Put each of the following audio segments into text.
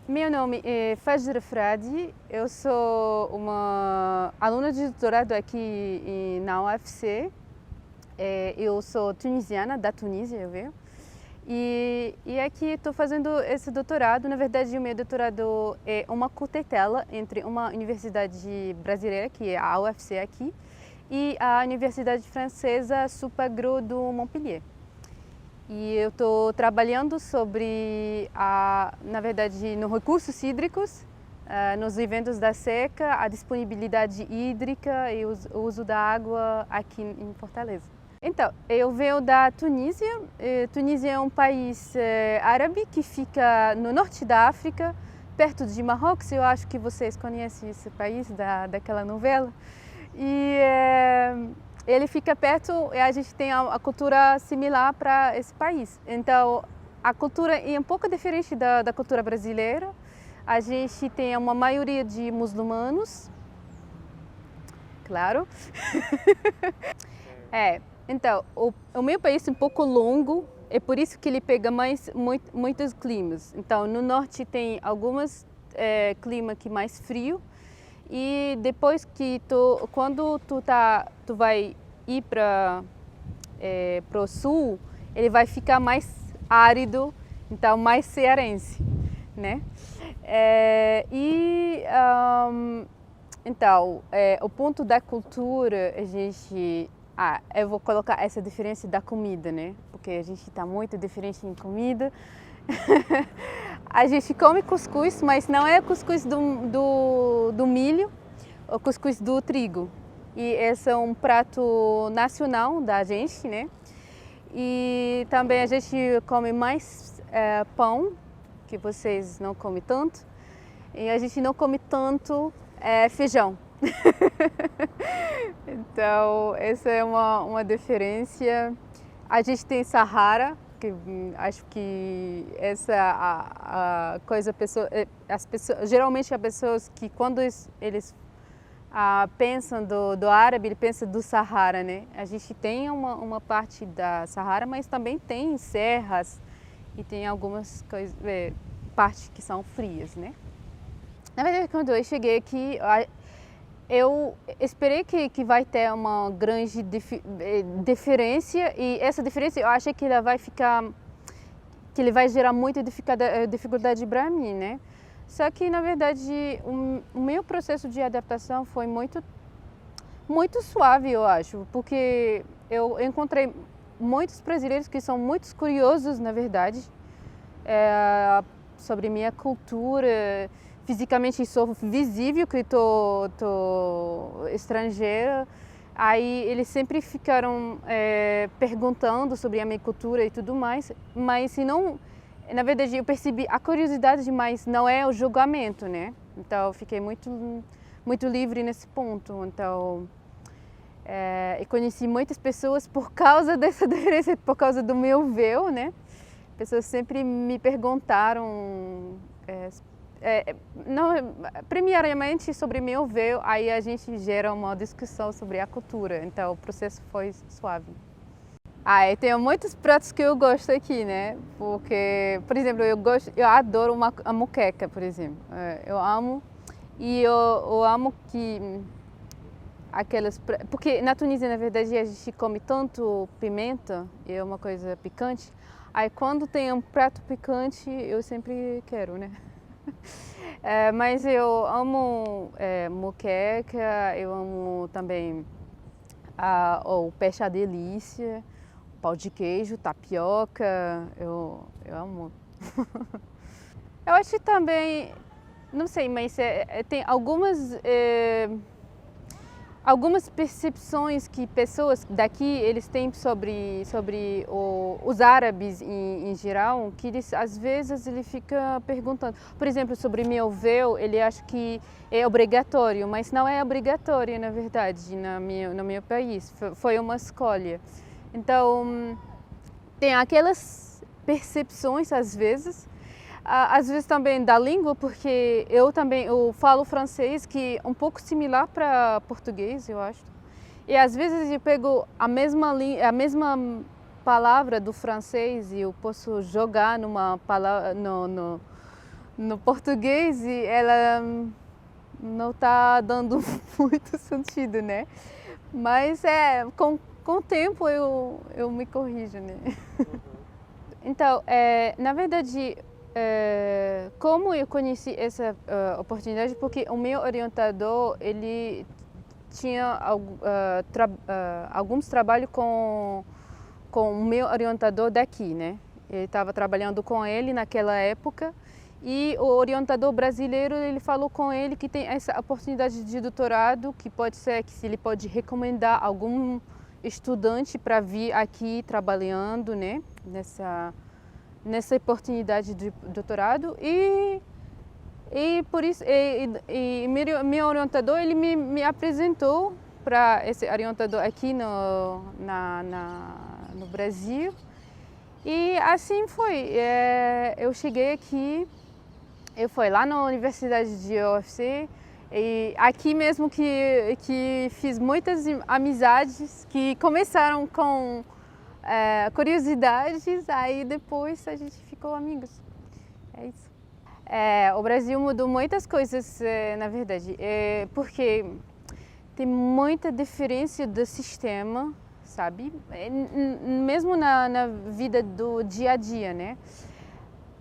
Meu nome é Fajra Fradi, eu sou uma aluna de doutorado aqui na UFC. Eu sou tunisiana, da Tunísia, eu venho. E aqui estou fazendo esse doutorado. Na verdade, o meu doutorado é uma cotetela entre uma universidade brasileira, que é a UFC aqui, e a Universidade Francesa Supagro do Montpellier. E eu estou trabalhando sobre, na verdade, nos recursos hídricos, nos eventos da seca, a disponibilidade hídrica e o uso da água aqui em Fortaleza. Então, eu venho da Tunísia. Tunísia é um país árabe que fica no norte da África, perto de Marrocos. Eu acho que vocês conhecem esse país daquela novela. Ele fica perto e a gente tem a cultura similar para esse país. Então, a cultura é um pouco diferente da cultura brasileira. A gente tem uma maioria de muçulmanos, claro. Então, o meu país é um pouco longo, é por isso que ele pega muitos climas. Então, no norte tem alguns climas que mais frio. E depois que quando tu vai ir para o sul, ele vai ficar mais árido, então mais cearense, né? Então, o ponto da cultura, eu vou colocar essa diferença da comida, né? Porque a gente está muito diferente em comida. A gente come cuscuz, mas não é cuscuz do milho, ou cuscuz do trigo. E esse é um prato nacional da gente, né? E também a gente come mais pão, que vocês não comem tanto. E a gente não come tanto feijão. Então, essa é uma diferença. A gente tem Saara, que acho que essa é a coisa, geralmente as pessoas que quando eles pensam do árabe, ele pensa do Saara, né? A gente tem uma parte da Saara, mas também tem serras e tem algumas partes que são frias, né? Na verdade, quando eu cheguei aqui, eu esperei que vai ter uma grande diferença, e essa diferença eu achei que ela vai ele vai gerar muita dificuldade para mim, né? Só que na verdade o meu processo de adaptação foi muito suave, eu acho, porque eu encontrei muitos brasileiros que são muito curiosos, na verdade, sobre minha cultura. Fisicamente sou visível que tô estrangeira, aí eles sempre ficaram perguntando sobre a minha cultura e tudo mais, mas se não, na verdade eu percebi a curiosidade demais, não é o julgamento, né? Então eu fiquei muito livre nesse ponto. Então eu conheci muitas pessoas por causa dessa diferença, por causa do meu véu, né? Pessoas sempre me perguntaram primeiramente sobre meu véu, aí a gente gera uma discussão sobre a cultura, então o processo foi suave. Eu tenho muitos pratos que eu gosto aqui, né? Porque, por exemplo, eu adoro a moqueca, por exemplo. Eu amo, e eu amo que porque na Tunísia, na verdade, a gente come tanto pimenta, e é uma coisa picante, aí quando tem um prato picante, eu sempre quero, né? Mas eu amo moqueca, eu amo também o peixe à delícia, pão de queijo, tapioca, eu amo. Eu acho também, não sei, mas tem algumas percepções que pessoas daqui eles têm sobre os árabes em geral, que eles às vezes ele fica perguntando. Por exemplo, sobre meu véu, ele acha que é obrigatório, mas não é obrigatório, na verdade, no meu país. Foi uma escolha. Então, tem aquelas percepções às vezes também da língua, porque eu falo francês, que é um pouco similar para português, eu acho. E às vezes eu pego a mesma palavra do francês e eu posso jogar numa palavra no português e ela não está dando muito sentido, né? Mas com o tempo eu me corrijo, né? Então, na verdade, como eu conheci essa oportunidade, porque o meu orientador, ele tinha alguns trabalhos com o meu orientador daqui, né? Eu estava trabalhando com ele naquela época e o orientador brasileiro, ele falou com ele que tem essa oportunidade de doutorado, que pode ser que se ele pode recomendar algum estudante para vir aqui trabalhando, né? Nessa oportunidade de doutorado e por isso meu orientador ele me apresentou para esse orientador aqui no Brasil e assim foi. Eu cheguei aqui, eu fui lá na Universidade de UFC e aqui mesmo que fiz muitas amizades que começaram com curiosidades, aí depois a gente ficou amigos. É isso. O Brasil mudou muitas coisas, na verdade, porque tem muita diferença do sistema, sabe? Mesmo na vida do dia a dia, né?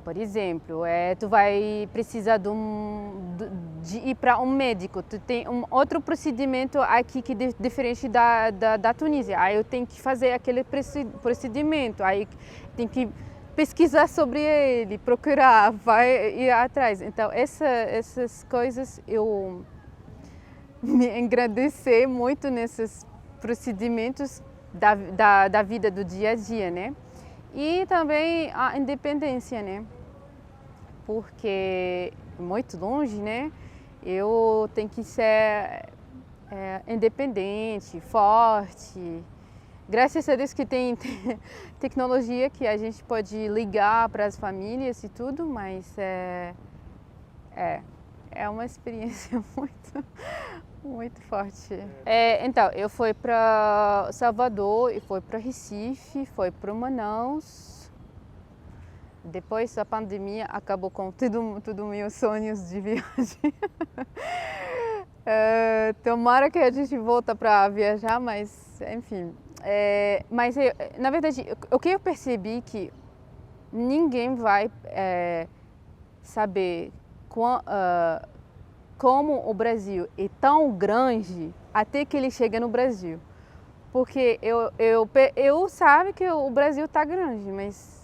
Por exemplo, tu vai precisar de ir para um médico, tu tem um outro procedimento aqui que é diferente da Tunísia. Aí eu tenho que fazer aquele procedimento, aí tem que pesquisar sobre ele, procurar, vai ir atrás. Então essas coisas eu me engrandeci muito nesses procedimentos da vida do dia a dia, né? E também a independência, né? Porque muito longe, né? Eu tenho que ser independente, forte. Graças a Deus que tem tecnologia que a gente pode ligar para as famílias e tudo, mas é uma experiência muito forte. Então, eu fui para Salvador, e fui para Recife, fui para Manaus. Depois a pandemia acabou com tudo meus sonhos de viagem. Tomara que a gente volta para viajar, mas enfim. Mas na verdade, o que eu percebi que ninguém vai saber como o Brasil é tão grande até que ele chega no Brasil. Porque eu sabe que o Brasil está grande, mas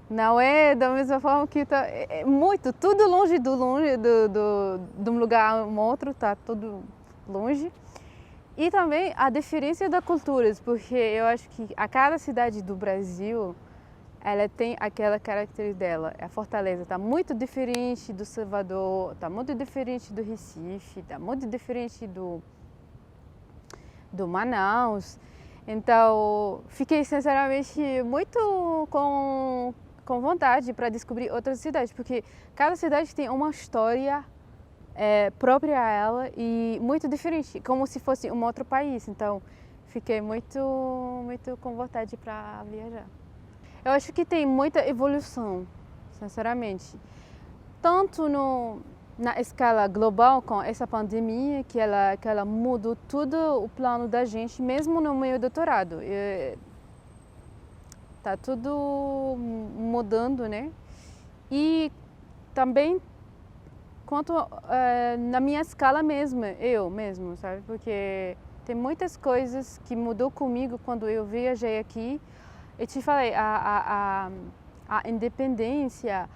não é da mesma forma que está muito, tudo longe de um lugar a um outro, está tudo longe. E também a diferença das culturas, porque eu acho que a cada cidade do Brasil, ela tem aquela característica dela. A Fortaleza está muito diferente do Salvador, está muito diferente do Recife, está muito diferente do Manaus. Então, fiquei sinceramente muito com vontade para descobrir outras cidades, porque cada cidade tem uma história própria a ela e muito diferente, como se fosse um outro país. Então, fiquei muito com vontade para viajar. Eu acho que tem muita evolução, sinceramente. Tanto na escala global, com essa pandemia, que ela mudou todo o plano da gente, mesmo no meu doutorado. Está tudo mudando, né? E também quanto na minha escala mesmo, eu mesmo, sabe? Porque tem muitas coisas que mudou comigo quando eu viajei aqui. Eu te falei, a independência,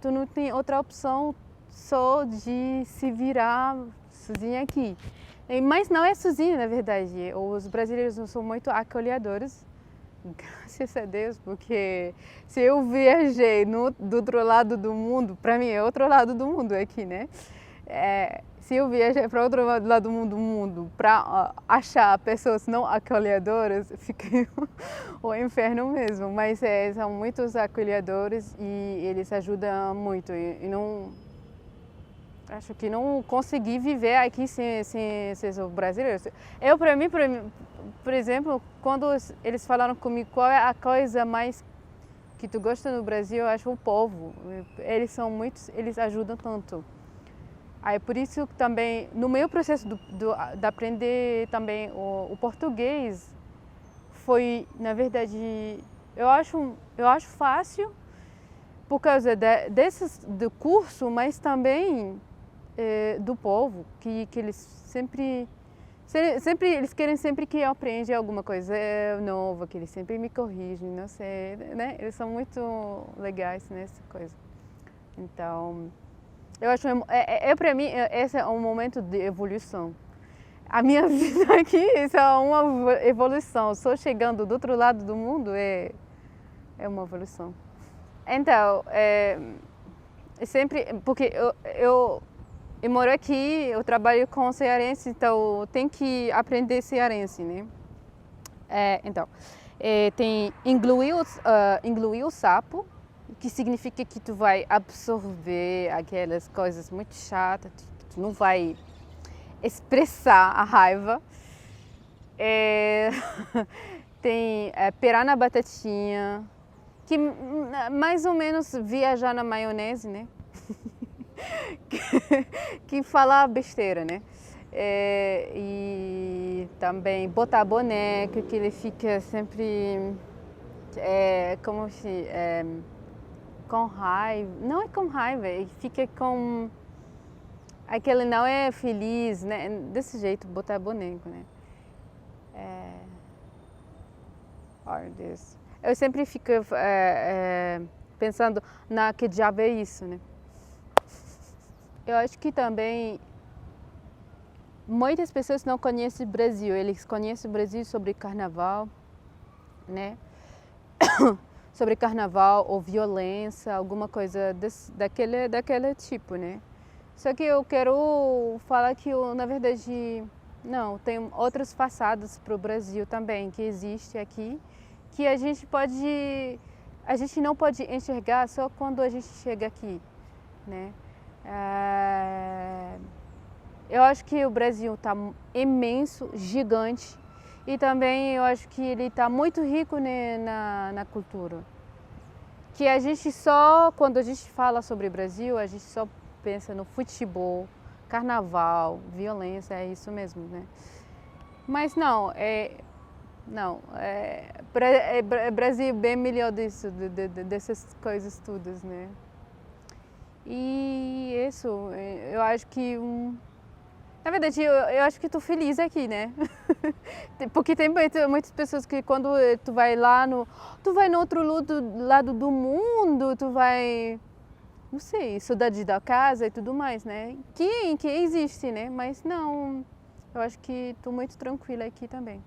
tu não tem outra opção só de se virar sozinha aqui. Mas não é sozinha, na verdade. Os brasileiros não são muito acolhedores, graças a Deus, porque se eu viajei do outro lado do mundo, para mim é outro lado do mundo aqui, né? Se eu viajar para outro lado do mundo para achar pessoas não acolhedoras, fica o inferno mesmo. Mas são muitos acolhedores e eles ajudam muito. E não acho que não consegui viver aqui sem os brasileiros. Para mim, por exemplo, quando eles falaram comigo qual é a coisa mais que tu gosta no Brasil, eu acho o povo. Eles são muitos, eles ajudam tanto. Aí por isso que também, no meu processo de aprender também o português, foi, na verdade, eu acho fácil por causa do curso, mas também do povo, que eles sempre eles querem sempre que eu aprenda alguma coisa nova, que eles sempre me corrigem, não sei, né? Eles são muito legais nessa coisa. Então, eu acho, para mim, esse é um momento de evolução. A minha vida aqui, isso é uma evolução. Só chegando do outro lado do mundo é uma evolução. Então, sempre, porque eu moro aqui, eu trabalho com cearense, então tem que aprender cearense, né? Então, tem engluir o sapo, que significa que tu vai absorver aquelas coisas muito chatas, que tu não vai expressar a raiva. Tem perar na batatinha, que mais ou menos viajar na maionese, né? que fala besteira, né? E também botar boneca, que ele fica sempre como se com raiva, não é com raiva, ele fica com aquele não é feliz, né? Desse jeito, botar boneco, né? Eu sempre fico pensando que diabo é isso, né? Eu acho que também muitas pessoas não conhecem o Brasil. Eles conhecem o Brasil sobre carnaval, né? Sobre carnaval ou violência, alguma coisa daquele tipo, né? Só que eu quero falar que, na verdade, não, tem outras façadas para o Brasil também, que existe aqui, que a gente não pode enxergar só quando a gente chega aqui, né? Eu acho que o Brasil está imenso, gigante, e também eu acho que ele está muito rico, né, na cultura. Que a gente quando a gente fala sobre o Brasil, a gente só pensa no futebol, carnaval, violência, é isso mesmo, né? Mas não, Brasil é bem melhor disso, dessas coisas todas, né? E isso, eu acho que na verdade, eu acho que estou feliz aqui, né? Porque tem muitas pessoas que quando tu vai no outro lado do mundo, tu vai, não sei, saudade da casa e tudo mais, né? Que existe, né? Mas não, eu acho que estou muito tranquila aqui também.